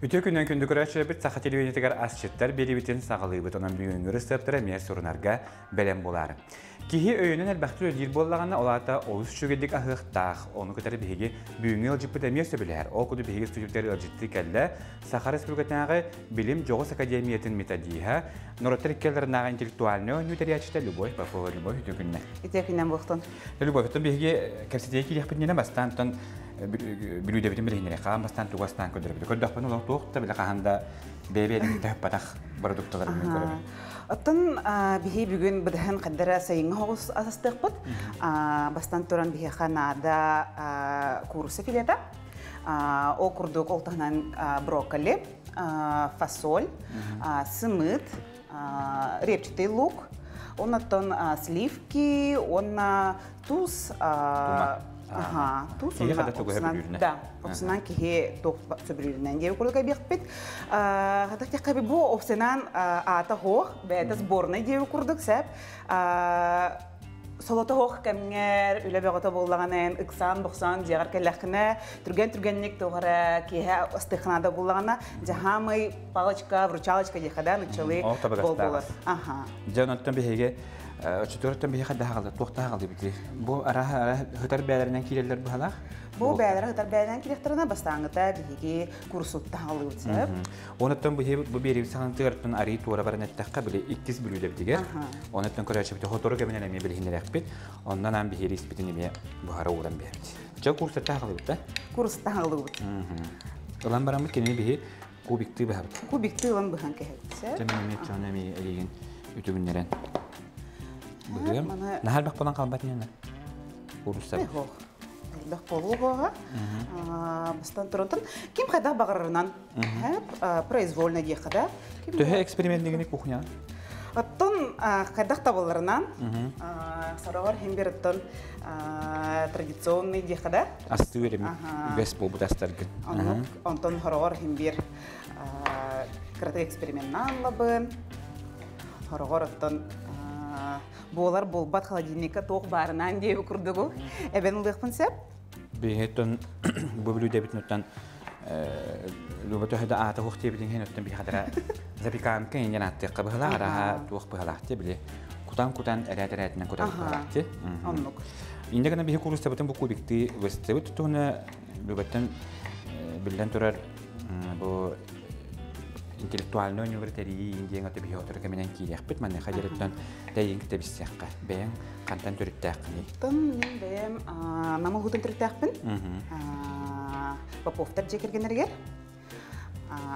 Ütü gündən gündü görəşə bir saxa televiziyalar asçıtlar biri bitin sağlığı onun büyüğün reseptörə mer sorunarga belem bolar. Kihi öyünün əlbəttə ödür bollağına olata olus şügədik ahıqtaq, onu qədər bihigi büyüğün epidemiya söbülər. O kudu bihigi stüdyoları ciddi kəlle Saxa Respublikasınağı Bilim Joğus Akademiyatin metodiha Norotrikkellernağı intellektualno nüteriyaçta Любовь Попова Любовь ütü gündən. Ütü gündən buxtun. Любовь, тон бихigi кәсетеге киләппенне бастан Билуйда битим билгенләре хамастан тугастан көдөрбү. Көддөппен ул тугта биле ханда бебелин тәппатах продуктлар менен көрөм. Оттон бихи бүгүн биден кадара сайын хогус асастыкпыт. Бастан туран бихи ханада курсы филета. О курдук олтанан брокколи, фасоль, сымыт, репчатый лук, оннан сливки, онна туз, туз да, опсынан кихе топ сөбүрүнөн деп курга бекпит. Хатак каби бу опсынан ата хох, бета сборный деп курдук сеп. Солота хох кемгер үле бегата буллаганын 90-90 жагар келлехне түрген-түргенник тогара кихе астыхнада буллагана жахамый палочка, вручалочка дехада начали болдулар. Аха. Жанаттан беге Четвертом бихи хадагалы, тохтагалы бити. Бу ара хытар бәйләреннән киләләр бу халак? Бу бәйләр хытар бәйләреннән киләктеренә бастаңгыта бихиге курсуттагалы үтсәп. Онаттан бу берип сагынтыртын ари тура барнаттакка биле 2 бүлүләп дигәр. Онаттан көрәчеп те хоторга менән әме билгенләр бит. Оннан ам бихи респитин эме бу хара уран бәйт. Жа курсуттагалы бит. Курсуттагалы бит. Улан барамы кене бихи кубикты бәһәр. Кубикты улан бахан кәһәтсә. Тәмәме чанами элеген үтүгүннәрен. Нахал бак болан қалбат нені? Урыстар. Бак болуға. Бастан тұрынтын. Кем қайда бағырынан? Произвольно де қада. Төхе эксперимент дегені кухня? Аттон қайдақ табыларынан. Сарағар хемберттон традиционный де қада. Асты верем. Вес бол бұд астаргын. Онтон хорағар хембер қыраты экспериментнан лабын. Хорағар аттон Болар болбат холодильника тоқ барынан деп күрдігу. Әбен ұлдықпын сәп? Бейгеттен бөбілу дәбітін Любаты хәді ата хоқ тебетін хен өттен бейхадыра запеканка енген атты қабығыла араға тоқ бұғылақты біле. Кутан-кутан әрәт-әрәтінен көтәр бұғылақты. Енді ғана бейхе курус тәбітін бұл кубикті өсті өтті тұғыны Любаттан білден тұрар бұл интеллектуальный университетии индиен аты бихе отырга менен кийлехпит мане хадиреттен дайын китебиссякка бэйэн кантан төрүттээккини тон мен бэйэм намылгутун төрүттээкпин Поповтар жекергенергер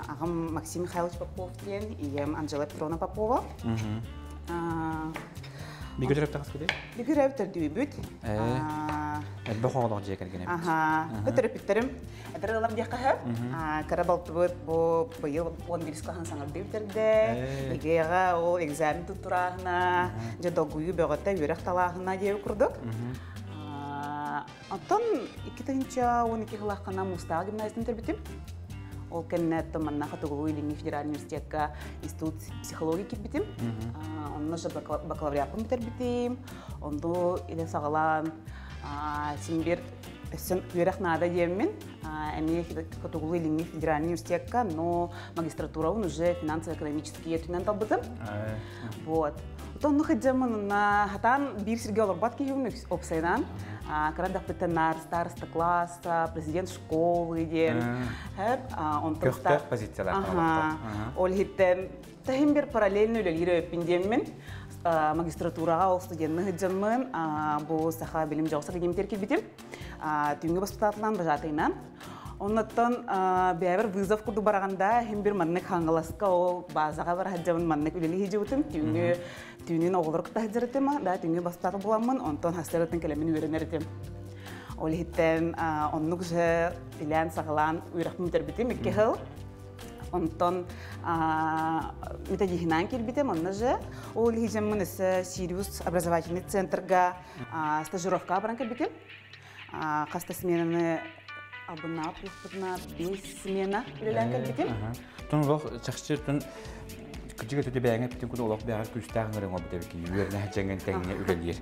агам Максим Михайлович Попов диен ием Анжела Петровна Попова Бигүрөп тагыскыды? Бигүрөп төрдүбүт. Элбе хоолор жекергене. Өтөрөпүттерим. Эдерлам дияқаһа. Карабалтыбыт бу быйыл 11 классын саңардыптырды. Игега ол экзамен туттураһына, жадогую бөгөтө үрәк талаһына деп курдук. Антон 2-12 классына Мустаға гимназиясын төрбүтүм. Ол кеннетті манна қатығылы Ленин федеральный университетка институт психологии кетбітім. Онны же бакалавриатпын бітер бітім. Онды иле сағалан сенбер өссен үйрек нада деммен. Әме қатығылы Ленин федеральный университетка, но магистратурауын уже финансово-экономический етінен талбытым. Онны қыджамын хатан бір сірге олар бат кейуін опсайдан. Когда пытанар староста класса, президент школы ден, көктөк позициялар. Ол хиттен тахимбер параллельно үлелері өппендеммен магистратураға ол студентны хыджамын, бұл Саха Билим Жоғыс Академиятер келбетім, түйінгі баспытатылан бажатайнан. Оннаттан бәйбір вызов күрді барағанда химбер маннек хаңғаласқа ол базаға бар хыджамын маннек үлелі хиджі өтім, түйінен оғылыр күтті хыджаратым, түйінгі баспытаты боламын, онтан хастаратын кәлемін үйренердім. Ол хиттен оннық жы илән сағылан үйрақпын өтербетім, екі хыл. Онтан методихинан келбетім, онны жы. Ол хиджамын ісі Сириус образовательный центрға стажировка баран келбетім. Қаста сменаны абына пұлқытына 5 смена үлелән келбетім. Тон бұл чақшы Kıcık ötüde beğenip bütün kutu olak beğenip küstağın ırın o bir ki yürüne hacengin tengine ürelir.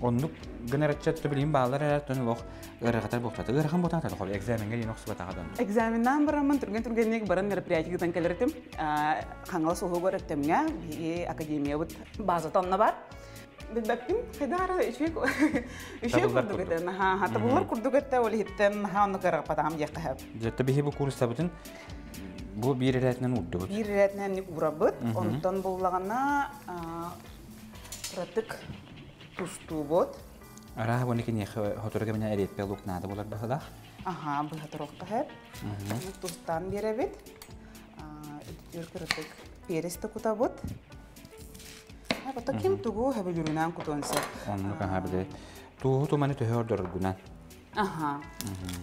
Onu gınaratçat bileyim bağlar her tonu olak ırıqatar boqtatı. Irıqan boqtatı qob egzamenge yeni oqsı bataqadan. Examinden baramın turgen baran merpiyati gidan kalırdım. Kangal soğuk öğrettimge akademiye bud bazı tonla var. Bakın kadar işe kurduk eten. Hatta bunlar kurduk eten öyle hitten onu kara patam yakahab. Jette bihi bu kurs sabıtın bu bir eretnen urdu. Bir eretnen urabıt. Ondan bullagana pratik tustu bot. Ara bu nekin hotorga bina eret peluk nada bular bahada. Aha, bu hatorok kahab. Tustan bir evet. Diyor pratik pereste kutabot. Hatta kim tugu haber yürünen kutonsa. Onu kan habide. Tu mani tu hör dor gunan. Aha.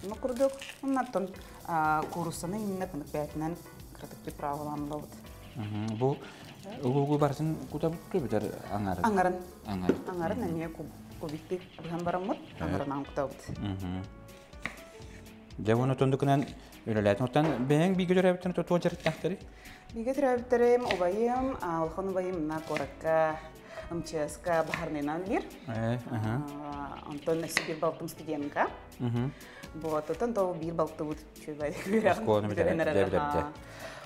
Ma kurduk. Ondan kursana inne kan petnen kritik bir pravalan lavut. Bu ulu barsın kutabut biter angar. Angaran nanya ku bitti hambaramut angaran ang kutabut. Devonu tondukunan öyle ortan ben bir göre yaptın to tahtari. Biga terapterim obayım alxon obayım na koraka amcheska baharnenan lir. Anton nasi bir baltum studentka. Bu atan to bir baltut çöbay. Askonu bir de.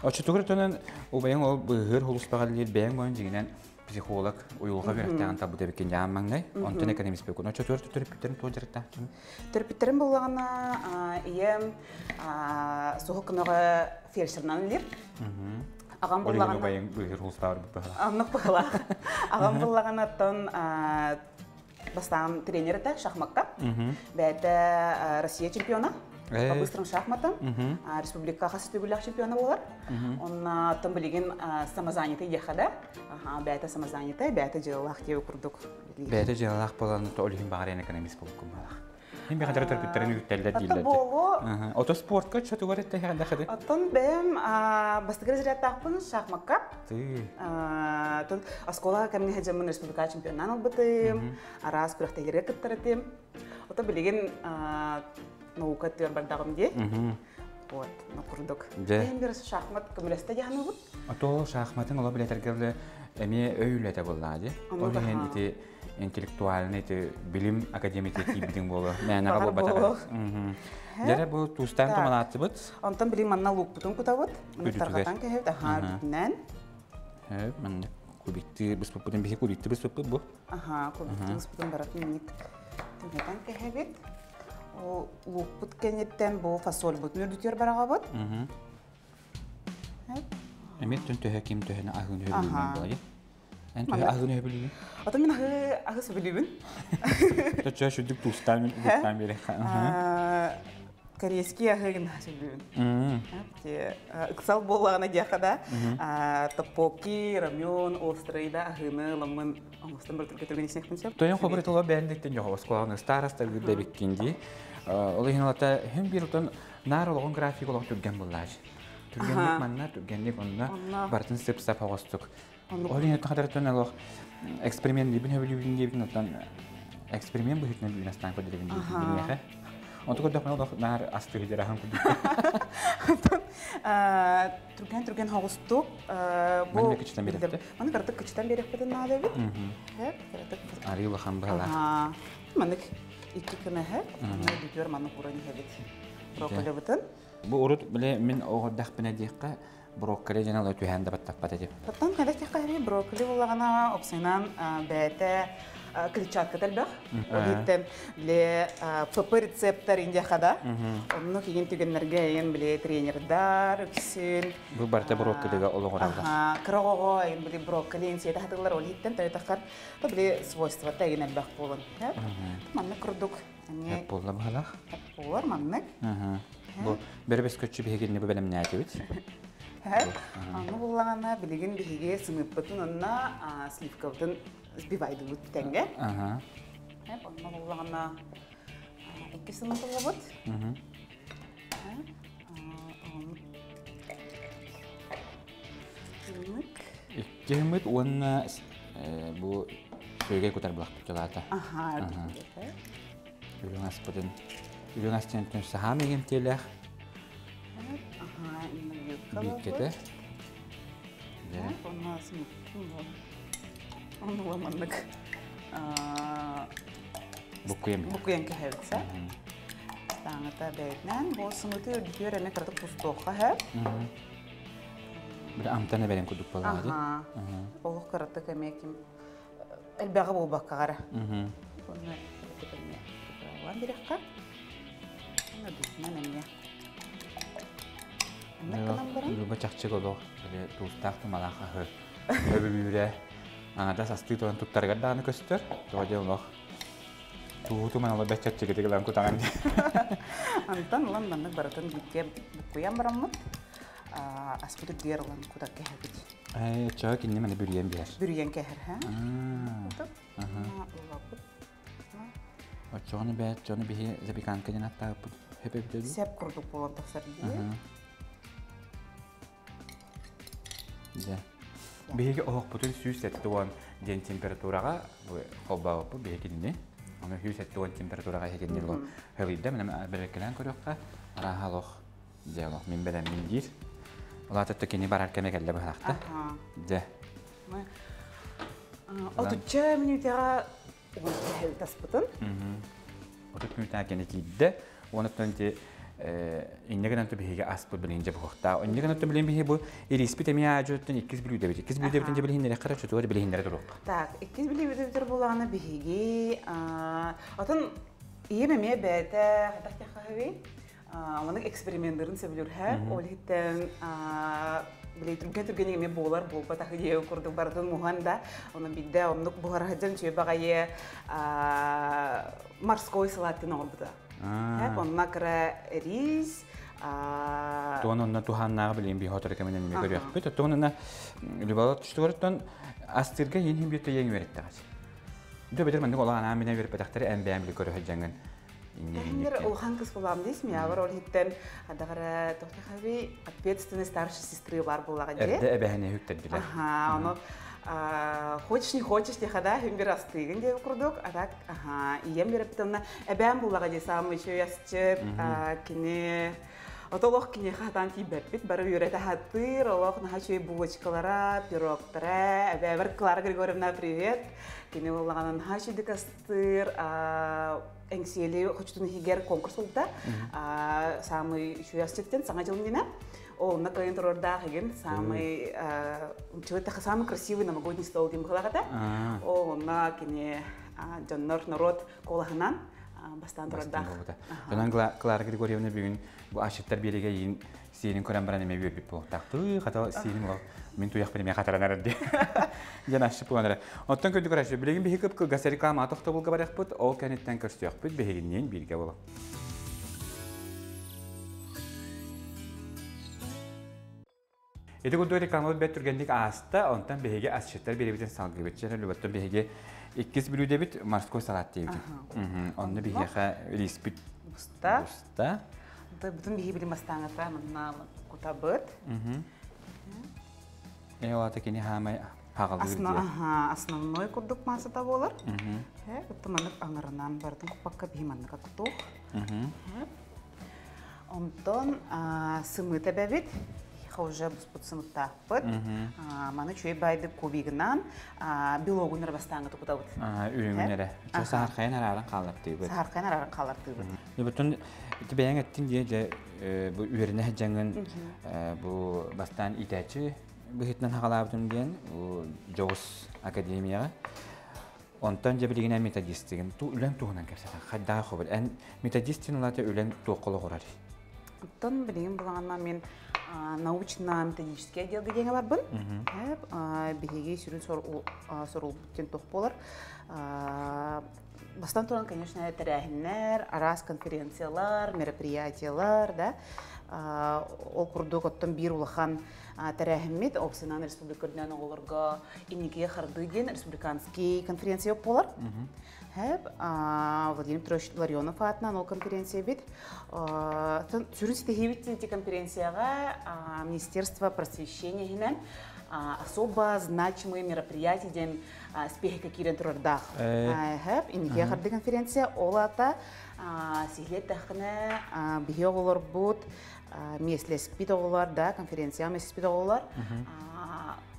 Açı tuğretonan obayım o bıhır hulus bağlıdır ben boyun dinen psikolog uyulga verirten tabu debekin jammangnay. Anton ekonomist bekon. Açı terapterim to tahtari. Terapterim bolagana iyem sohoknaga ferşirnan lir. Agam bullagan bayang bıhır hulus bağır bu bahla. Anlık bahla. Agam bullagan atan bastan treneri de şahmakka. Bede Rusya çempiyona. По быстрым шахматам. Республика Хасытыгулях чемпиона болар. Он там билеген самозанятый ехада. Бәті самозанятый, бәті жылақ деп күрдік. Бәті жылақ болғаны олимпиада бағарен экономист болып күмбалақ. Мен бәқадыр төрпеттерін үттәлдер дейілдер. Аты болу. Отоспортқа чөті көретті хәғанда қады? Атын бәм бастығыр зіреттақпын шахматқа. Аскола кәміне хәджамын республика чемпионан албытым. Арас күріқтәйлерге кіттіретім. Ота білеген наука төр бардағым де. Вот, накурдук. Мен бір шахмат көмілесті жағаны бұд. Ато шахматын ола білетергелі әме өйлеті болады. Ол ең ити интеллектуалны ити білім академике кейбідің болу. Мәнаға бұл батағы. Дәрі бұл туыстан томалатты бұд? Онтан білім манна лук бұтын құта бұд. Мұнтарғатан кәйіп, бүтінен. Мәнді көбікті біз бұппыдың бейі көбікті біз бұппы бұл? Көбікті біз бұппыдың баратын мінік. Түнетан кәйіп. Лук бұт кәнеттен бұл фасоль бұт мүрдітер бараға бұд. Әмет түн төһә кем төһәні ағын өбілігін болады? Ән төһә ағын өбілігін? Ата мен ағы сөбілігін. Төтчә шүдік тұстан берек. Корейский ағығын сөбілігін. Үксал болағына дияқада топоки, рамyon, острыйда ағыны ламын аңыстан бір түрге түрген есінек пінсеп. Тойын қобырет ола бәріндіктен жоқ, осколағының старастар күрді беккенде. Олы хиналата хем бір ұтын нар олығын график олығын түрген боллаж. Түргенлік манна, түргенлік онына бартын сып-сап ағыстық. Олы хиналата қадар өтін олық эксперимент дейбін өбілігін дейбін ұтын эксперимент бұхетіне білін астан көділігін дейбін. Он только допомог нар астығы жарахан көділді. Түрген хағыстық. Мәніне күчтен беректі? Мәні қартық күчтен берек бәді нады бет. Арилы қан бағала. Мәнік екі күні әр. Мәні бүтер мәні құраны әбет. Брокколи бұтын. Бұл ұрыт біле мен оғырдақ біне дейққа брокколи жаналы өтуәнді баттақ бат әдеп. Баттан қайдақ дейққа әбе брокколи болағына опсайнан бәті клетчатка тәлбәқ. Олеттен біле ПП рецептар инде қада. Оны кейін түгенлерге ең біле тренердар, өксін. Бұл барта брокколиға олы қоралдар. Қырағыға ең біле брокколи енсейді хатығылар олеттен тәуетаққар біле свойства тәген әлбәқ болын. Манны құрдық. Әп болы бағалақ? Әп болар, манны. Бұл бір-бес көтші бігегені бұл бәлім нәті өт? Аны болағана білеген біге сымып бұтын онына сливкаудың сбивайды бұт тәңге. Онына болағана екі сымытыға бұт. Екі үміт онына бұл сөйге көтер бұлақ бұтылады. Үйің аспыдың. Үйің астен түн саға меген телек. Бүйіккеті. Ondan sonra manlık. Bukuyen kehevse. Tangata beyden. Bu sınıtı ödüyor emek artık pustoğa hep. Bir amtana beren kuduk baladı. O karatık emekim. Elbağı bu bakara. Bunlar tepelme. Var bir dakika. Ne düşman emye. Luba çakçık olur. Böyle tuztaktı malaka hı. Öbürüyle. Anada sastı tuan tuttar gaddanı köstür. Doğru olur. Tuğutu mana lebih cek gitu kalau aku tangan. Antan ulan manlık baratan gitke bukuyan baramut. Asputu diğer ulan kudak keher bit. Çok ini mana bürüyen bir yer. Bürüyen keher ha. Çoğunu bet, çoğunu bir zebi kankanya natta hep dedi. Sep kurduk bulan taksar diye. Ya. Bihi oh putun süset tuan den temperaturaga bu hoba bu bihi ini. Onu süset tuan temperaturaga hekendir lo. Heride menem berekelen korokka rahaloh. Dialog min beden min dir. Ola tettekini barar keme gelle bahakta. De. O tutça minutera hel taspıtın. Otut minuta kene kidde. Onu tönti İnnegan tu bihiga asput bilince buhta. İnnegan tu bilin bihi bu irispit emiya ajutun ikiz bilu debi. İkiz bilu debi bilin nere kara çutu bilin nere duruk. Tak, ikiz bilu debi bulana bihigi. Atın iyi memiye bete hatta kahve. Amanık eksperimentlerin seviyor her. Olhitten Bilay Türkiye'nin mi bolar bolpa tahiye kurdu bardan muhanda. Onun bir de onluk buhar hacan çöpe bagaya Marskoy salatin oldu. Hep onunla kara riz. Tuononna tuhanna bilin bir hotor kemenen mi görüyor. Kötü tuononna libalat tutuyordan astirge yeni bir teyeng veretti. Dö bedir mendik olan amine verip tahtları en beğenli görüyor hacanın. Hendir olhan kız bulam değil mi ya? Var olhitten adagara tohta kavi atpetstene старшей сестры var bulaga diye. Evde ebehine hüktet bile. Aha, onu хочешь не хочешь diye kada hem bir astığın diye kurduk. Adak iyem verip tonna eben bulaga diye samı şu yasçı kine Otolog kine hatan tibet baru yurete hatır olog naha şu булочкалара, пирогтара, эбер Клара Григорьевна привет. Kine olagan naha şu dikastır Engseli хочется хигер конкурс oldu. Самый şu yasçıkten sana жылдина. О, на календарда хаген самый человек самый красивый новогодний стол дим халагата. О, на кине жаннар народ колаханан бастан турда. Жанан Клара Григорьевна бүгүн бу ашыктар береге ин сенин көрөн баран эме берип бу. Тактый ката сенин ол мен туяк береме катаранар ди. Жана ашып булгандар. Оттон көдү көрөшү билеген бихи көп гасерика матокто булга барак бут. Ол кенеттен көрсөк бут бехигинен бирге болот. Эдик удой рекламалар бет түргендик аста, онтан беге асчыттар беребитен салгы бетчер, любаттан беге 2 билүү дебит морской салат дейбит. Онны беге респит буста. Буста. Бүтүн беге билим астаңата мына кутабыт. Эвата кини хамай пагалды дип. Основной курдук масата болор. Туманып аңарынан бардым купакка биманныка кутук. Онтон сымыта бебит. Уже спутсыныкта пыт. Маны чуй байды кубигынан билогун рабастаңы тукутабыт. Үйүңүнөрө. Сааркайын арарын калып дейбит. Сааркайын арарын калып дейбит. Бүтүн тибең аттин же бу үйрүнө хажаңын бу бастан итачы быхитнан хагалабытын диен Жогус академияга. Онтан же билген методистигин ту үлөн туунан кепсе. Хадда хобыл. Эн методистин улаты үлөн туукколу горар. Онтан билген булагандан мен научно-методический отдел дегенге барбын. Беге сүрін сорул бүттен тоқ болар. Бастан туран, конечно, тәрәхінлер, арас конференциялар, мероприятиялар, да. Ол курдук оттан бир улахан тәрәхіммет, Оксинан республикарынан оларға имникеге қарды ден республиканский конференция болар. Владимир Петрович Ларионов атынан ол конференция бит. Сүрін сетехевиттен те конференцияға Министерство просвещения хинен особо значимые мероприятия ден спехека кирен турардах. Имникеге қарды конференция ол ата сихлет тақына бихе олар бұд, меслес спит оғылар, да, конференция меслес спит оғылар.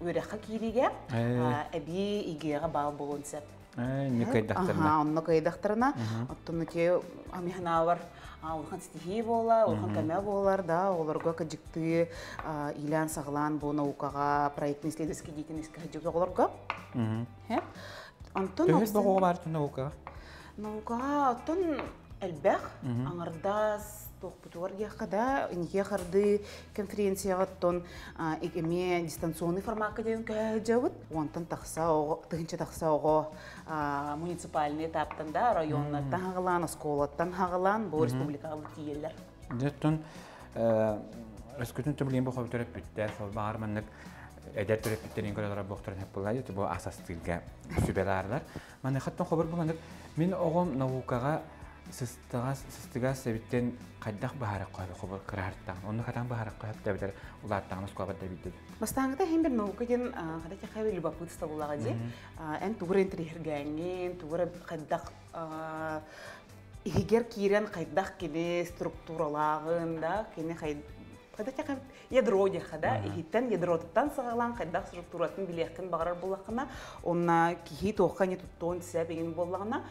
үйрәққа кириге әбі игеға бал болын сәп. Не кайдақтарына? Онны кайдақтарына. Оттыны ке амиханавар улхан стихи болар, улхан кәмә болар, да, оларға кәжікті илян сағылан бұл наукаға проектный исследовательский деятельность кәжік оларға. Төхет бағуға бар түн наукаға? Наукаға оттын әлбәқ, аңырдас, тоқпытуар геқада, инге қарды конференцияға оттын екеме дистанционный форматқа дейін кәжауыд. Онтын тұхынша тақса оғы муниципальный этаптан да, районнаттан хағылан, осколаттан хағылан, бұл республикалық тиелер. Деттон, өскөтін түбілейін бұл қобы төріп бүттер, сол бағар мәнік әдер төріп бүттерін көрі бұқтырын әп болады, бұл асастылға сүбеларлар. Мәні қаттан қобыр бұландық, мен оғым наукаға сыстыға сәбіттен қайдақ бағарық қойбы қобыр кірарттан. Оны қатан бағарық қойып дәбідер ұлаттағымыз қобыр дәбідді. Бастаңғыда хем бір наукаген қадақя қайбы любопытство бұлаға де. Ән туғыр энтрихергәңген, туғыр қайдақ егер кейрен қайдақ келе структуралағын да, кені қайдақя қайбы ядро дияқада, егеттен ядротыттан сағалан қайдақ структуратын білеқін бағарар болақына, онна кейі тоққан етуттуын сәп еген болағына,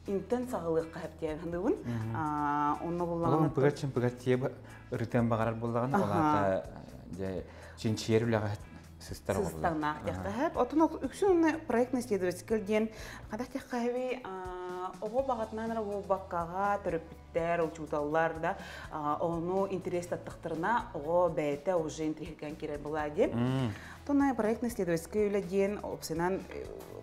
интен сағылық қайып дейін ғындығын. Онна болағына... Олың пығар тиебі үрітен бағарар болағына, олата чинчиер үліға сыстар болағына. Сыстарнақ деқті әп. Отын үксін проектный исследовательский ден қадақ деқ қайбі оғы бағатынан ол баққаға түріпіттер, ұлчуталар да, оны интерес таттықтырына оғы бәйті уже интерескен керер бола деп. Тұны проектный исследовательский үлі ден опсынан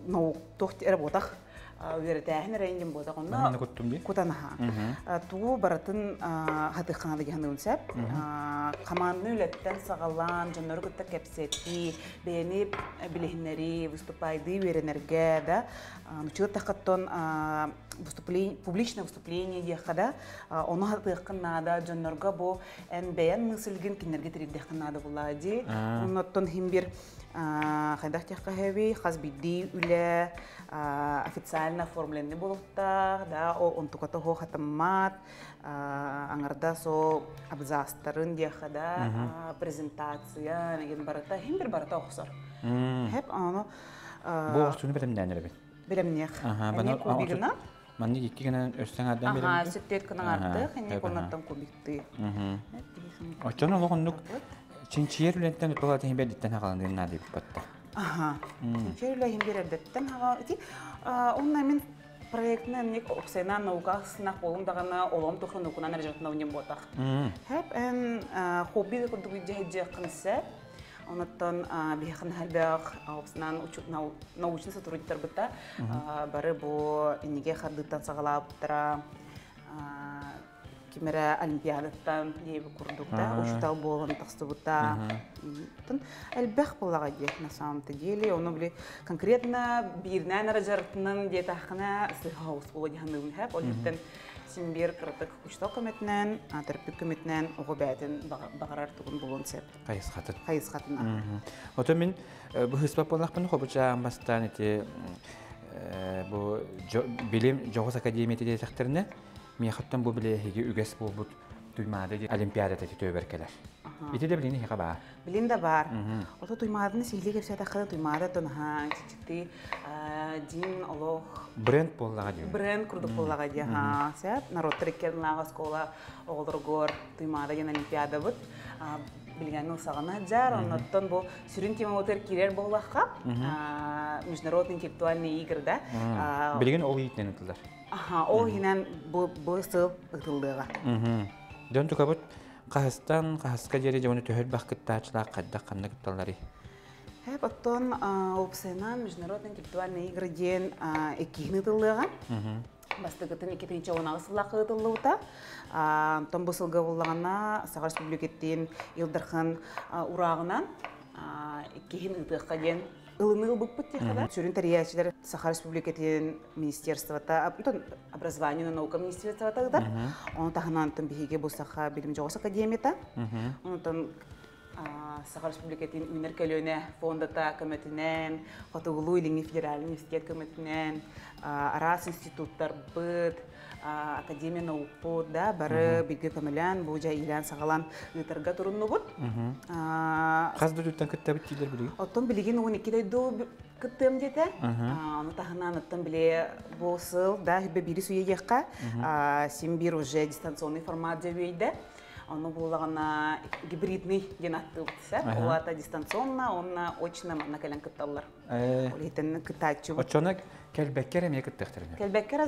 тоқты работақ үйретәхін рәйінден болдақ онна құтанаға. Туғы баратын хатыққанады кеғандығын сәп. Қаманны үлеттен сағалан, жонлары күтті кәпсетті, бәйініп білігінері, выступайды үйренерге да. Нүчілі тақаттон публичное выступление деқада, оны хатыққанада жонларға бұл ән бәйін мысылген кенерге тірекдеққанады болады. Оннаттон химбір қайдақ теққа әбей, қазбейді үлі официально оформленный болуқтар, да, он туқата хо хатаммат, аңарда со абзастарын деқада, презентация, неген барата, химбір барата оқсар. Хеп, аны... Бұл оқсуыны білімден әрі бен? Білімнеқ. Әне кубигіна? Манны екі генен өстен ардан білімді? Сүттет кінің артық, әне конаттан кубикті. Очон олығындық чинчиер үлеттен ұтылады хембер диттен хағаландығын нады бітті? Чинчиер үлі хембер әрдеттен хағаландығын. Онна мен проектнен оқсайнан науқасынақ болымдағына олым тұқын оқынан әржатына өнем ботақ. Хәп ән хобби күрді өйде қынсы. Онаттан бейхін әлбәқ ауыпсынан научный сотрудниктар бұтта. Бары бұл енеге қардықтан сағалап бұттыра. Кемері олимпиадаттан дейбі күрдікті, ұшытал болын тақсы бұтта. Әлбәқ болаға дейік на самом-то деле. Оны біле конкретно бірінен аражарытының дейт ақына сыға ауыз болу дейханығын әп. Олеттен сенбер қыртық ұшытал көметінен, түрпік көметінен оғы бәйтін бағарар тұғын болуын сәп. Қайыз қатын. Оты мен бұл ұспап болақпын қобычағын бастан ете білім жоғыз академияты де тәқтеріне мияқыттан бұл біле хеге үгес бұл бұд туймады олимпиадата төберкелер. Ити де біліне хеға бар? Білін де бар. Оты туймадыны сейлі кепсет ақыды туймады тұнған, чечікті дин олық... Бренд боллаға дейін? Бренд күрдік боллаға дейін. Сәп, народ тіреккердің аға скола оғылырғыр туймады ген олимпиада бұд. Білгенің сағына жар, оннаттан бұл сүрін тема отыр керер боллаққа международный интеллектуальный игр да. Білген ол етінен ұтылдар? Ол енен бұл сыл ұтылдыға. Дөн түкі бұд қағыстан, қағысқа жері жауыны төхір бақыттағычылақ қаддақ қанды күтталары? Әп, оттон опсайнан международный интеллектуальный игр ден екігін ұтылдыға. Бастығытын 2010 сылақы ұтылдыға. Том бұл сылғы болағына Сағар Республикеттен елдірхін ұрағынан екігін ұтылдыға ден ылынығы бұппыт дейхада. Сүрін тарияшылар Сахар Республикатын министерствота, образование на наука министерствота ғыдар. Оны тағынан бігеге бұсаға білім жоғыз академията. Оны Сахар Республикатын үнер көліне фондата көметінен, Қатығылу иліңі федеральный университет көметінен, арас институттар бұд, академия науку да бары биге көмөлөн бу жа илан сагалан ытырга туруннубут. Казды туттан кыттабыт тилер билги. Оттон билигин 12 ду кыттым дете. Аны тахынан оттон биле бу сыл да хүбе бири суйегекка симбир уже дистанционный формат жебейде. Оно булагана гибридный генаттылса, олата дистанционно, онна очно на кален кытталлар. Олитен кытачу. Очонак келбеккер эме кыттыктырын. Келбеккер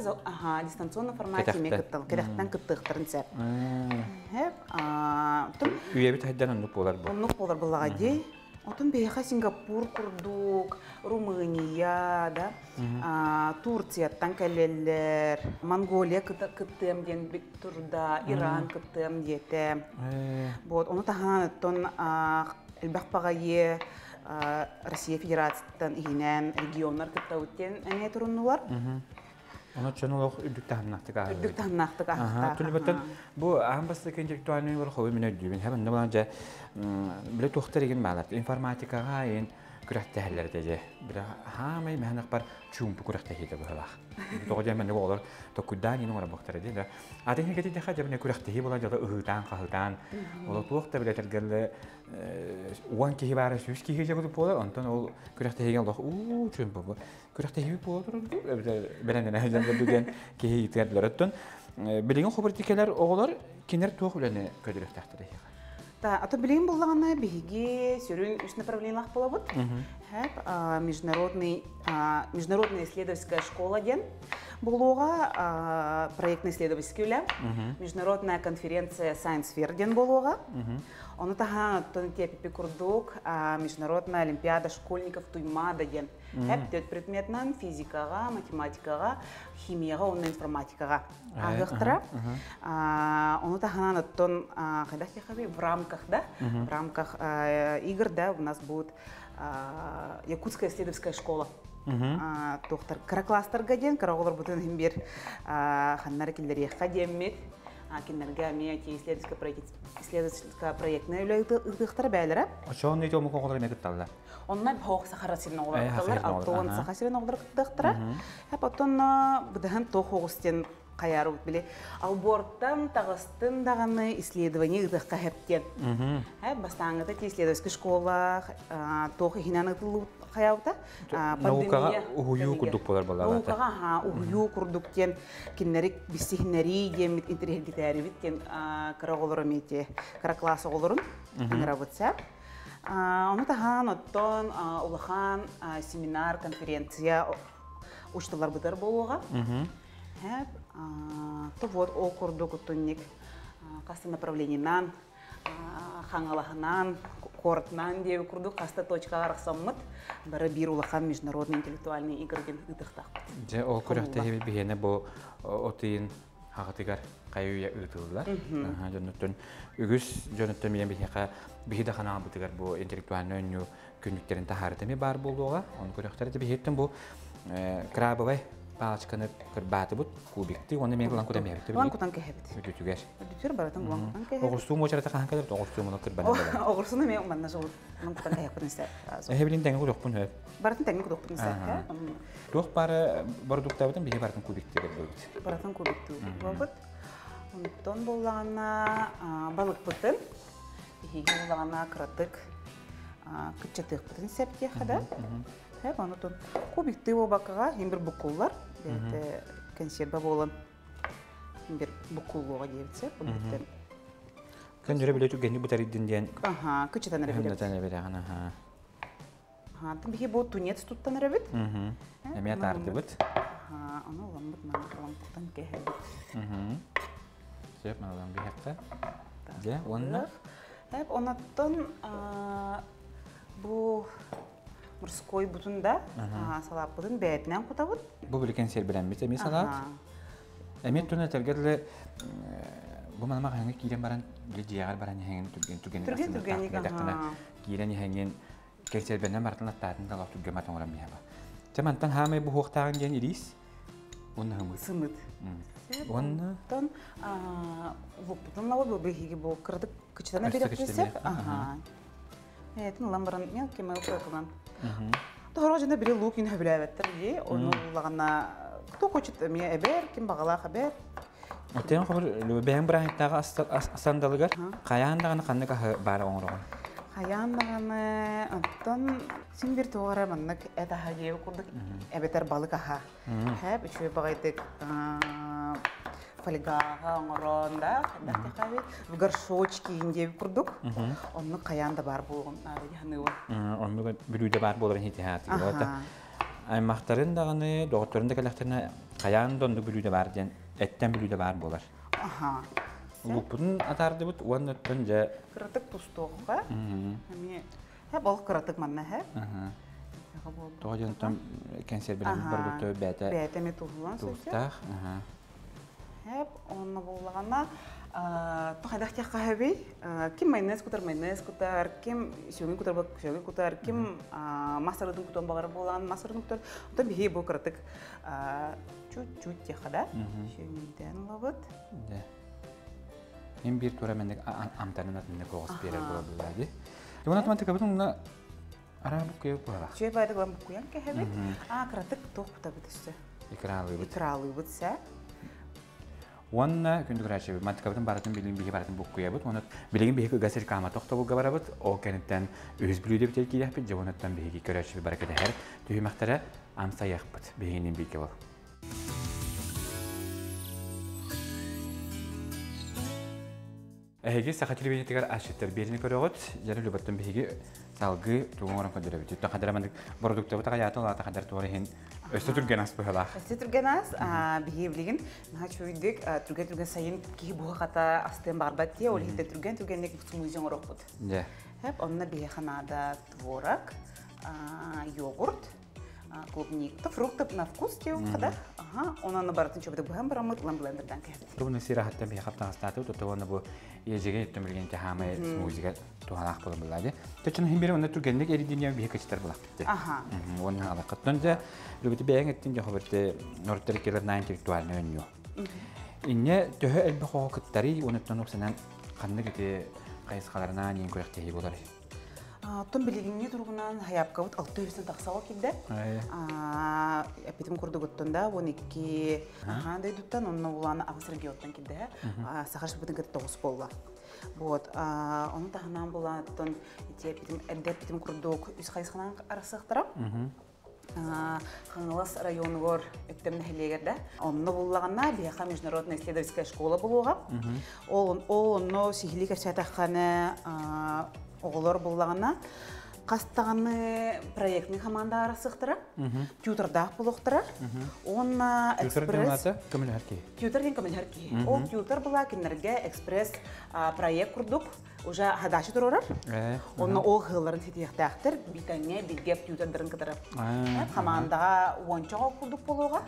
дистанционно формате эме кыттал, керектен кыттыктырынса. Үйебит хайдан оннук болар бу. Оннук болар булагади. Отун бейха Сингапур курдук, Румыния, да, Турция танкалелер, Монголия кыттым ден бит турда, Иран кыттым дете. Вот, оны тахан тон элбах пагае Россия Федерациядан игенен регионнар кыттаутен эне туруннулар. Оны чонолох үдүктәһнәктәгә. Үдүктәһнәктәгә. Түлбәтән бу амбаста интеллектуальный бер хәбәр менә дибен. Һәм нәмәҗә биле тохтар иген мәгълүмат информатикага ин күрәттәһләрдә җә. Бер һәмәй мәһнәк бар чум күрәттә һиде бу һәлах. Тогы мен олар токудан ин ора бактар иде. Адын һәгәтә дә хәҗә менә күрәттә һи була җада ыһыдан каһыдан. Олар тохта биле тергәлле уан ки бары сүз ки һиҗә бу була. Антон ул күрәттә һигән Аллаһ у чум бу. Күрәттә һи булыр. Белән һәҗәндә бүген ки һитәрләр оттон. Билеген хәбәртикәләр оглар кинер тух белән көдөрәк тәхтәдә. Да, ато билеген буллагана биге сөрүн үч направлениях булабыт. Международная исследовательская школа ден болуга, проектно-исследовательский үлем, международная конференция Science Fair ден болуга. Оны тахан тон тепи курдук, международная олимпиада школьников туймада ден. Төт предметнан физикага, математикага, химияга, онна информатикага агыктыра. Оны тахан тон кайда хабы в рамках, да? В рамках игр, да, у нас будет Якутская исследовательская школа. Тохтар каракластар гаден, караголар бутын химбер ханнар килдери хадеммет, киннерге амияти исследовательская проектная үлектер бәйләре. Ошон нете ому конголар эме кытталар. Онна хок сахарасин оглар кытталар, алтон сахасин оглар кыттыктыра. Потом быдахан тохогустен каяру биле алборттан тагыстын даганы исследование ыдыкка хептен. Бастаңыта исследовательская школа тохы хинанытылу хаявта. Наукага угую курдук болар балар. Наукага угую курдук тен киннерик бисихнери дем интернеттери биткен караголор мете каракласы олорун работа. Оны тахан оттон улахан семинар, конференция ушталар бутар болуга. То вот окурду кутунник каста направлениенан, хангалаханан, кортнан деп курду каста точкага рахсаммыт, бары бир улахан международный интеллектуальный игрген ытыктак. Же ол көрөктө хебит бигене бу отыйын хагатыгар кайуя ытылдылар. Жөнөттөн үгүс жөнөттөн менен бихека бихиде хана бутыгар бу интеллектуальный өнү күнүктерин тахарытыми бар болууга, он көрөктөрдө бихеттен бу крабовый палочканы кырбаты бут кубикти, оны мен кулан кудам ябыт. Кулан кутан кехебит. Үтүгер. Үтүгер баратын кулан кутан кехебит. Огурсуу мочарата кахан калып, огурсуу муну кырбаны бар. Огурсууну мен манна жол, мен кутан кехебит инсе. Эбилин теңи кудокпун хөп. Баратын теңи кудокпун инсе. Тух бары продуктабытын биге бартын кубикти болбут. Баратын кубикти болбут. Онтон боллагана балык бутын. Биге боллагана кратык. Кытчатык бутын септе хада. Хәп анытын кубикти болбакага химбир букуллар. Бәте консерва болан химбир букуллуга дебитсе. Көн жүре билету генди бутариддин ден. Кытчатан ребит. Хәмдәтән ребит ана. Тым биге бу тунец туттан ребит. Эме тарды бут. Аны ламбыт мана кутан кехебит. Сеп малан бихекта. Же, онна. Хәп онаттан бу морской бутында салап бутын бәйтнән кутабыт. Бу билкен сер белән бит эми салат. Эми туна тергәле бу мана хәңгә кирен баран лидиягар баран хәңгә түгән. Кирен хәңгән кәсер белән мартын аттатын да лафты гәмәт оңрам яба. Тамантан хәмәй бу хохтаган дигән ирис. Онны хәмәй сымыт. Онны тон бу бутын лава бу биге бу кырдык кычтана береп кесеп. Этин ламбаран мелкий мелкий кылган. Тоғырға жана бири лук ин хөбүләбеттер ди. Оны улагана кто хочет мне эбер, ким багалах эбер. Отен хабар бәң брахиттагы астандалыгар каяндагы канны бар оңрогон. Хаяндаганы оттон син бир тугара маннык эта хаҗе курдык эбетер балык аха. Хәп үчү багайтык фольгага оңронда дактакаби горшочки инде курдук. Онны каянда бар болгон ханы. Онны билүүдө бар болор хитият. Аймактарын даганы докторунда келектерне каяндонду билүүдө бар ден эттен билүүдө бар болар. Лупун атарды бут уаннаттан жа кыратык тустуга. Ами балык кыратык манна хэ. Тоожонтон кенсер билен бар бут бәтә. Бәтә метуллан сөйсә. Хәп онны булганна тохадак тахаби ким майонез кутар ким шөгин кутар ким масырдын кутон багар булган масырдын кутар то бихи бу кыратык чуть-чуть тахада шөгиндән лабыт. Мен бир тура мендек амтанын атында когос берер булады. Юнат математика бутун на арабы көйөк бара. Чөй байды гам куян кәһәбе. Кыратык тох бутабытысы. Икралы бутса. Уанна күндүк рәшебе математикадан баратын билген биге баратын буккуя бут. Оны билген биге гасер кама тохта булга бара бут. О кенеттен өз билүдө битер килеп бит. Жонаттан биге көрәшебе бараката һәр төймәктәре амса яхпыт. Бигенин биге бол. Эге сахатилбени тегер ашыттыр берини көрөгөт, жары любаттан биги салгы тугорон көдөрө бит. Тахадраман продукты бутага ятыла тахадар туорен өстө түрген ас быхала. Өстө түрген ас биги билген мачуйдык түрген сайын ки буга ката астен барбат те, ол хитте түргенек смузи орок бут. Же. Хеп онна биги ханада творог, йогурт, клубника, фрукты на вкус те укада. Онаны бартын чөбүдө бухам барамыт блендерден кеп. Тугуны сирахаттан биги каптан астаты тотованы бу ежеге төмөлгөн жахамы смузига туалак болон булады. Төчүн химбери онда түргенлек эридиния биги кечтер булак битти. Оны алакаттан да любити бәң эттин жахабырты норттер келер 9 интеллектуалны өнү. Инне төһө элбе хокуттары онуттан опсанан канны кете кайсыкаларына нен көрөктеги болар. Том билигинне тургунан хаяпка вот 600 таксага килде. Эпитим курдугуттанда 12 дайдуттан онно уланы Австралиядан килде. Сахаш бутын кете 9 болла. Вот, оны тахынан булаттан эпитим курдук үз кайсыканан арасыктырам. Хаңылас районугор өттемне хелегерде. Онно буллаганна бияха международная исследовательская школа булуга. Ол онно сихили качатаханы оғылар болағына қастағаны проектный команда арасықтыра, тьютордақ болуқтыра, онна экспресс... Тьютор ден көмілерке. Ол тьютор бұла кенерге экспресс проект құрдық, уже хадаши тұрорар. Онна ол ғыларын сетияқтақтыр, битәне білгеп тьютордарын кітіріп. Командаға ончаға құрдық болуға.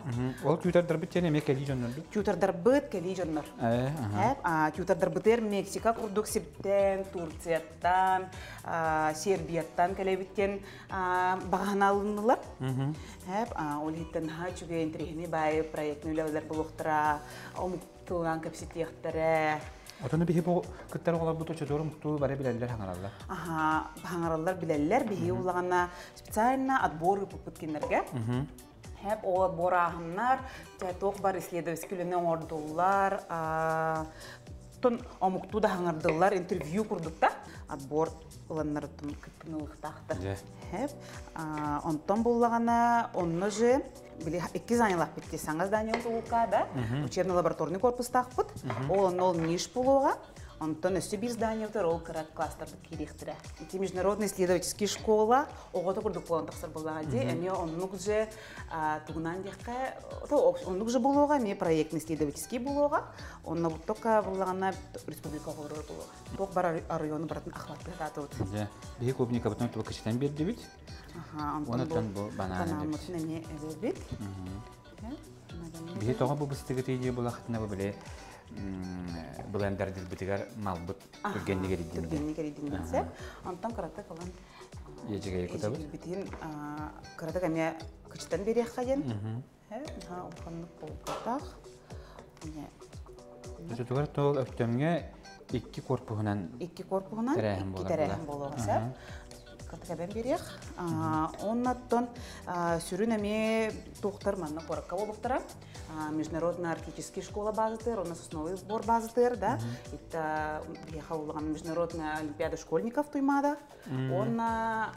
Ол тьютордар біт тене ме кәлі жоннар? Тьютордар біт кәлі жоннар. Тьютордар бітер Мексика құрдық септен, Турцияттан, Сербияттан кәлі біттен бағана алынылар. Ол хиттен хачуге интерехіне бай проектный үләулер болуқтыра, омықтылған көпсетияқтары. Отаны биһи бу кыттар олар бу точо дорум туу бары билелер хаңараллар. Хаңараллар билелер биһи улагана специально отбор пупуткинерге. Хеп о отборахыннар, ток бар исследовательский ордулар, тон омукту да хаңардылар, интервью курдукта. Отбор уланнартын кыттынылыктахтыр. Хеп онтон буллагана онны же били 2 занялах битти саңыз даниел улкада учебно-лабораторный корпус тахпыт. Ол ниш булуга. Онтон өсі бір зданиялар ол кырат кластарды керектірі. Эти международные исследовательские школа оғыты күрдік болан тақсыр болағады. Әме оннық же туғынан деққа, оннық же болуға, ме проектный исследовательский болуға, онны тоқа болағына республика ғылырыр болуға. Тоқ бар районы баратын ақлатты ғаты өт. Бейі клубника бұтын тұғы кішітен берді бит? Онытын бұл бананы бит? Бейі тоға бұл бұстығы тейде бұл ақытына бұл біле блендердер битигер малбут түргеннигер идинсе антан карата калан ежеге кутабыт битин карата каме кычтан берек хаген уканны полкатах не тугар тол өктөмгө 2 корпугунан терехим болобуса карата кабен берек Оннаттон сүрүн эме тухтар манна коракка болуктара. Международная арктическая школа базытыр, онна сосновый бор базытыр, да. Это ехал международная олимпиада школьников туймада. Онна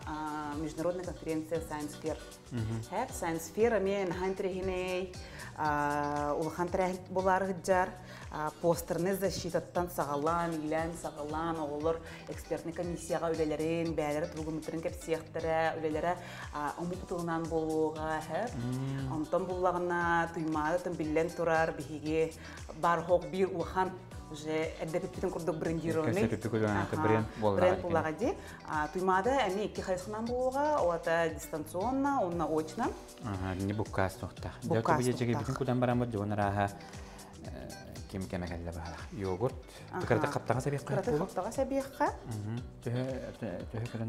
международная конференция Science Fair. Science Fair эме нахантрехиней улахан трехин болары жар. Постерны защитаттан сағалан, илән сағалан, оғылыр экспертный комиссияға өлелерін, бәлері тұлғымыттырын кәпсияқтыры, өлелері ұмықтығынан болуға, онтан болағына тұймады, тым білен тұрар, бігеге бар хоқ бір ұлған уже әддәпеттен күрдік брендированный бренд болаға де. Тұймады әне екі қайсынан болуға, оғата дистанционна, онна очна. Не бұққас тұқтақ. Бұққас тұқтақ. Кем кемекелле баһа. Йогурт. Тикәрдә каптага сабиякка. Каптага сабиякка.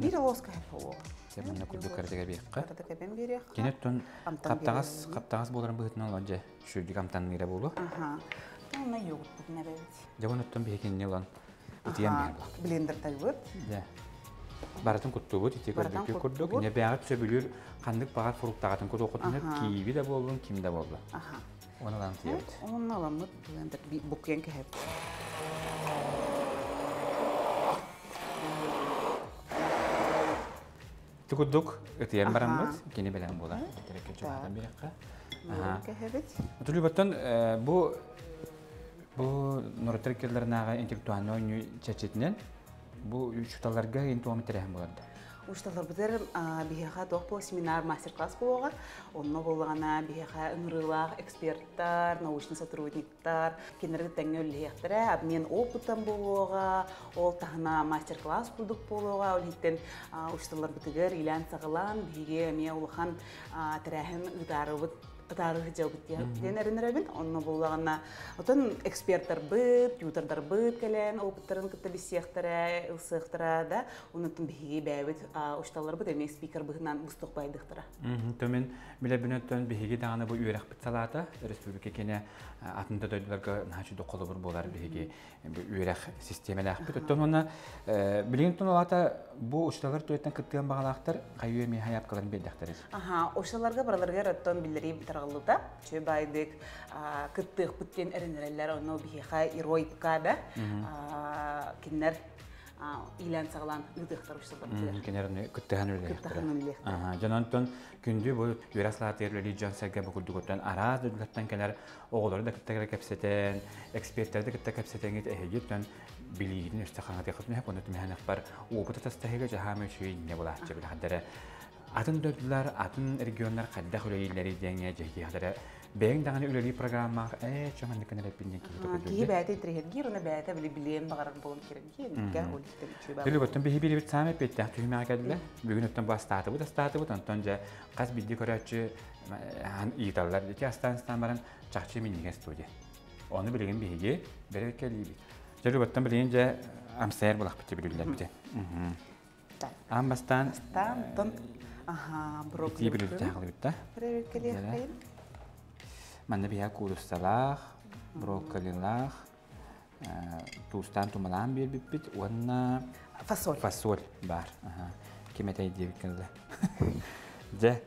Бир лоска хәпо. Кемне күлдү кәрдәгә биякка. Кәрдәгә бен бирәк. Кинеттон каптагас буларын быһытнан ланҗа. Шүди камтан нигә булу. Ана йогурт битне бит. Җавонаттан бихен нелан. Итиям бер. Блендер тайбыт. Да. Баратын куттубут ити көрдүк көрдүк. Не бәгат сөбүлүр кандык багат фруктагатын кут окутунып киви дә булган, кимдә булды. Оны лан тиет. Оны ламыт блендер буккен кәһәп. Тукудук этием барамбыз, кини белән була. Терекке чыгатан бирәккә. Кәһәбит. Тулыбаттан бу норотеркелләрнәгә интеллектуаль ойны чәчетнән бу чуталарга интуамитерәһәм булды. Ушталар битер бихеха тохпо семинар мастер-класс болуга. Онно болгана бихеха ыңрылах эксперттар, научный сотрудниктар, кенерге теңөллехтере обмен опытом болуга, ол тахна мастер-класс курдук болуга, ол хиттен ушталар битер илан сагалан биге ме улхан терәһен ыдарыбыт тарых жабыт денеринеребин онно болгана отон эксперттар быт ютардар быт келен опыттарын кытта бисехтере ылсыхтара да унутун биги бәбит ушталар быт эме спикер быгынан бустук байдыктара төмен билебинөттөн биги даганы бу үйрәк бит салата республика кене атында дөйләргә нәчү доколы бер болар биги үйрәк системалар бит оттон оны билген тонлата бу ушталар төйттен кыттыган багалактар кайы ми хаяп кылын бедәхтер ушталарга бараларга раттан билери Галлуда, чебайдык, кыттык бүттен эренерелер, оны бихиха ироипка да, кинер илан саглан ыдыктар ушталар. Кинерне кыттыган үлелер. Жанантон күндү бу юраслатер религион сәгә бу күлдүгөттөн ара дөдүлөттөн келер, оголор да кыттыгы кепсетен, эксперттер да кытта кепсетен эһегеттен билигин үстәханга тәкъдим һәм оны тәмәһәнәк бар опыты тастаһыга җаһамы чөйне була җәбил хәдәре. Атын дөдләр, атын регионнар кадда хөләйләре дигәнгә җәһи хәдәре. Бәйин даганы үләли программа, чаман кенә рәпинне килеп ки бәйте тригер, уны бәйте билем багарып булган кирәк. Кигә ул тәҗрибә. Биле бөтен бихи бит саме петә, түмә кәдәлә. Бүген өттән бастаты, бу да статы бу тантан җа каз бидди көрәче италлар ди астан баран чакчы минигә студия. Аны билеген бихиге бере кәли бит. Җәле бөтен билен җа амсайр булак бит билеләр бит. Амбастан тан брокколи. Тибрил тагылыбытта. Привет, Манна бия курусталах, брокколилах, тустан тумалан бир бит, уанна фасоль бар. Кеметей дивикелле. Же,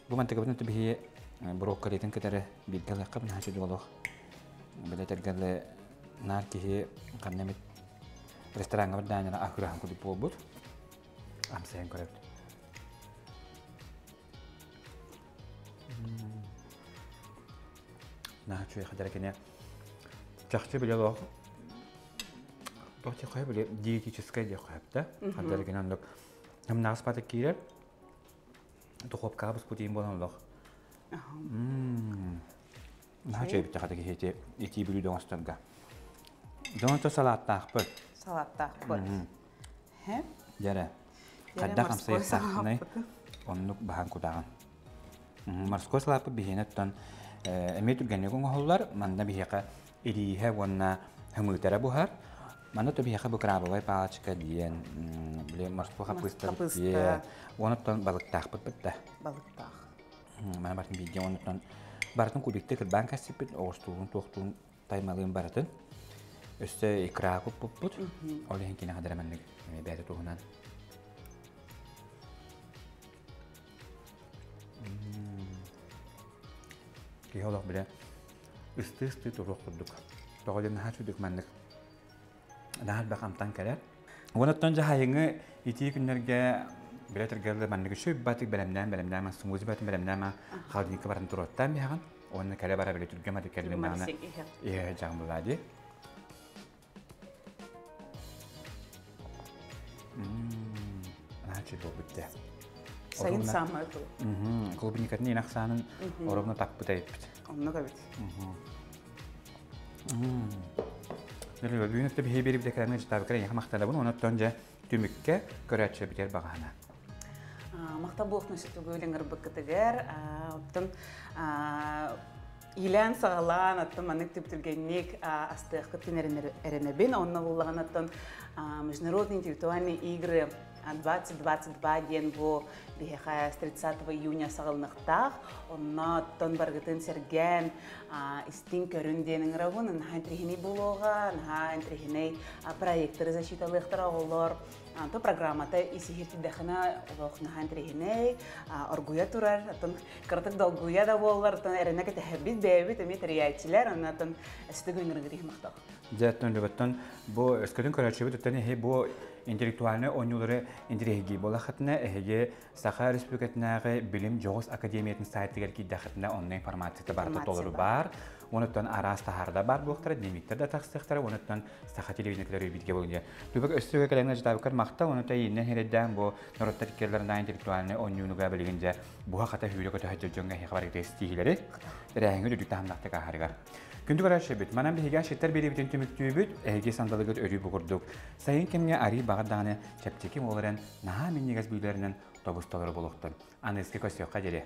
бу мантыгыбын бии брокколитин кетере билгеле кабын хачы долох. Билетергеле нар кихи каннемит ресторанга бирдәнә ахыран кудып болбут. Амсен көрөп. Нахчу хәдәр кенә чакчы белә лох. Бохти кай белә диетическая дия хәтта. Хәдәр кенә андык. Һәм нагыс паты кирә. Тухоп кабыз путин болан лох. Нахчу бит хәдәр кете ити бүлү дәңстәнгә. Донто салат тахпы. Салат тахпы. Һә? Яра. Хәддә хамсай сахны. Оннук бахан кудаган. Морской салат бихенеттан эмет үргәнне гоңголлар манда бихәкә ириһә ванна һәмүтәре бухар манда то бихәкә бу крабовый палочка диен биле морской капуста дия онтан балык тахпыт битте балык тах мана бартын бидә онтан бартын кубикте кырбан касыпыт остуын тохтун таймалын бартын өстө икра куппут олен кине хадыраманны бәдә тугынан Kiholoq bile ıstı turuq kurduk. Toğulun naha çüdük manlık. Nahal bakamtan keler. Onattan jahayını iti günlerge biletir geldi manlık şu batık belemden ma sumuzi batın belemden ma xalqın kibarın turottan bir hagan. Onun kale bara bile türgeme de kelime nana. Iya jambuladi. Naha çüdük bitti. Sayın Samartı. Kulübün nikatını inaksanın orogunu tapıda etbit. Onu kabit. Nere düğün etti bir beri bir dekarını tabi kare yaxmaqtada bunu onat önce tümükke göreçe biter bagana. Maqta bu xnışık tuguylenger bıkkıtıger. Ottun ilan sağlan attım manik tüptülgenlik astıq kıtın erenebin. Onun Allah'ın attın Международные интеллектуальные игры 2022 ден бу бихая с 30 июня сагылныктах онна тон баргытын серген истин көрүнденин рагун хантрихини булога хантрихини проекттер защиталыктар олар то программата исихирти дахана олохна хантрихини оргуя турар тон кыртык долгуя да боллар тон эренеке тахбит бебит метриятчилер оннан стыгынгыргырих мактак. Zaten lübettan bu eskiden kararçıbı tutani he bu intellektualne oyunları indirehgi bolakatna ehge Sakha Respublikası'nda bilim Jogos Akademiyası'nın saytiga ki daxatna online formatda barda toluru bar. Ondan aras taharda bar bu xtara demiktir da taxsıxtara ondan Sakha televizyonları bitge bolunca. Lübek östüge kalanlar jadabkar maqta ondan yine hereden bu norottariklerden intellektualne oyunu gabilince bu hakata hüyle kötü hacıljonga xabar testihileri rəngə düdük tamamlaqda qaharıgar. Gündü qarşı manam bihigan şetter beri bütün tümüktübüt ehge sandalıgıt örü buğurduk. Sayın kemge ari bağırdağını çepçekim olaran naha minnigaz büyülerinden otobustaları buluqtun. Anneski kösyoqqa jere.